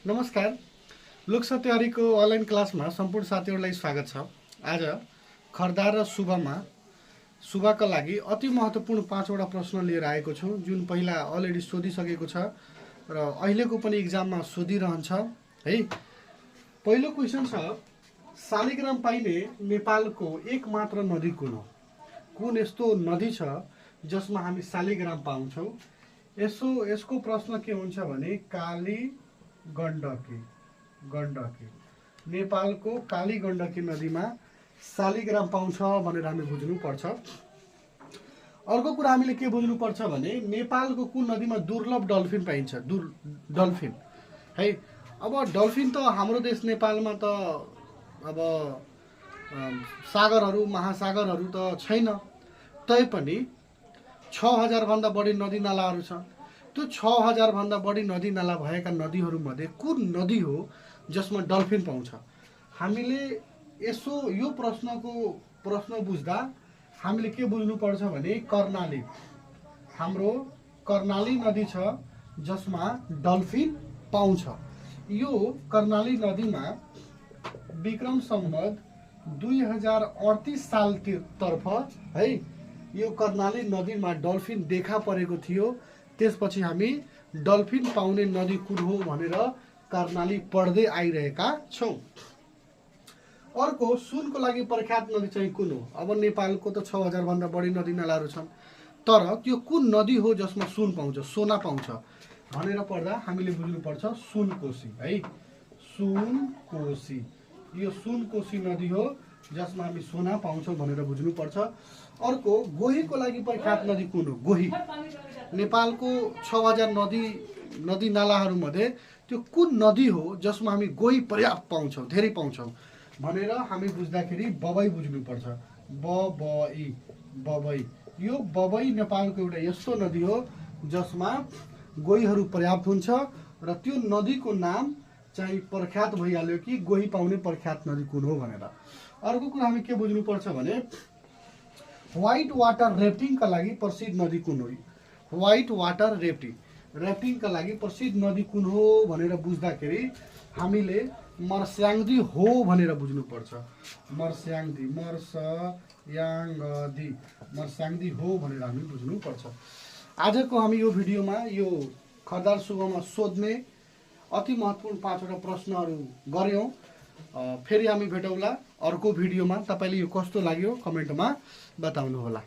नमस्कार। लोकसभा तयारीको अनलाइन क्लासमा सम्पूर्ण साथीहरूलाई स्वागत छ। आज खर्दा र सुबाका लागि अति महत्त्वपूर्ण 5वटा प्रश्न लिएर आएको छु, जुन पहिला अलरेडी सोधिसकेको छ र अहिलेको पनि एक्जाममा सोधिरहन्छ है। पहिलो क्वेसन छ, शालिग्राम पाइने नेपालको एकमात्र नदी कुन हो? कुन यस्तो नदी छ जसमा हामी शालिग्राम पाउँछौँ? यसको प्रश्न के हुन्छ भने काली गण्डकी नेपालको काली गण्डकी नदीमा शालिग्राम पाउँछ भनेर हामी बुझ्नुपर्छ। अर्को कुरा हामीले के बुझ्नुपर्छ भने नेपालको कुन नदीमा दुर्लभ डल्फिन पाइन्छ? डल्फिन है। अब डल्फिन त हाम्रो देश नेपालमा त अब सागरहरू महासागरहरू त छैन, तैपनि 6000 भन्दा बढी नदी नालाहरू छ। त्यो 6000 भन्दा बढी नदी नाला भएका नदीहरूमध्ये कुन नदी हो जसमा डल्फिन पाउँछ? हामीले यो प्रश्न बुझ्दा हामीले के बुझ्नुपर्छ भने हाम्रो कर्णाली नदी छ जसमा डल्फिन पाउँछ। यो कर्णाली नदीमा विक्रम सम्वत 2038 सालतर्फ है यो कर्णाली नदीमा डल्फिन देखा परेको थियो। त्यसपछि हामी डल्फिन पाउने नदी कुन हो भनेर कर्णाली पढ्दै आइरहेका छौँ। अर्को सुनको लागि प्रख्यात नदी चाहिँ कुन हो? अब नेपालको त 6000 भन्दा बढी नदी नालाहरू छन्, तर त्यो कुन नदी हो जसमा सुन पाउँछ, सोना पाउँछ भनेर पढ्दा हामीले बुझ्नुपर्छ सुनकोशी है। सुनकोशी, यो सुनकोशी नदी हो जसमा हामी सोना पाउँछौँ भनेर बुझ्नुपर्छ। अर्को गोहीको लागि प्रख्यात नदी कुन हो? गोही नेपालको 6000 नदी नालाहरूमध्ये त्यो कुन नदी हो जसमा हामी गोही पर्याप्त पाउँछौँ, धेरै पाउँछौँ भनेर हामी बुझ्दाखेरि बबई बुझ्नुपर्छ। बबई, यो बबई नेपालको एउटा यस्तो नदी हो जसमा गोहीहरू पर्याप्त हुन्छ र त्यो नदीको नाम चाहिँ प्रख्यात भइहाल्यो कि गोही पाउने प्रख्यात नदी कुन हो भनेर। अर्को कुरा हामी के बुझ्नुपर्छ भने व्हाइट वाटर ऱ्याफ्टिङका लागि प्रसिद्ध नदी कुन हो? व्हाइट वाटर ऱ्याफ्टिङका लागि प्रसिद्ध नदी कुन हो भनेर बुझ्दाखेरि हामीले मर्स्याङ्दी हो भनेर बुझ्नुपर्छ। मर्स्याङ्दी हो भनेर हामी बुझ्नुपर्छ। आजको हामी यो भिडियोमा यो खर्दार सुबामा सोध्ने अति महत्त्वपूर्ण 5वटा प्रश्नहरू गऱ्यौँ। फेरि हामी भेटौँला अर्को भिडियोमा। तपाईँले यो कस्तो लाग्यो कमेन्टमा बताउनुहोला।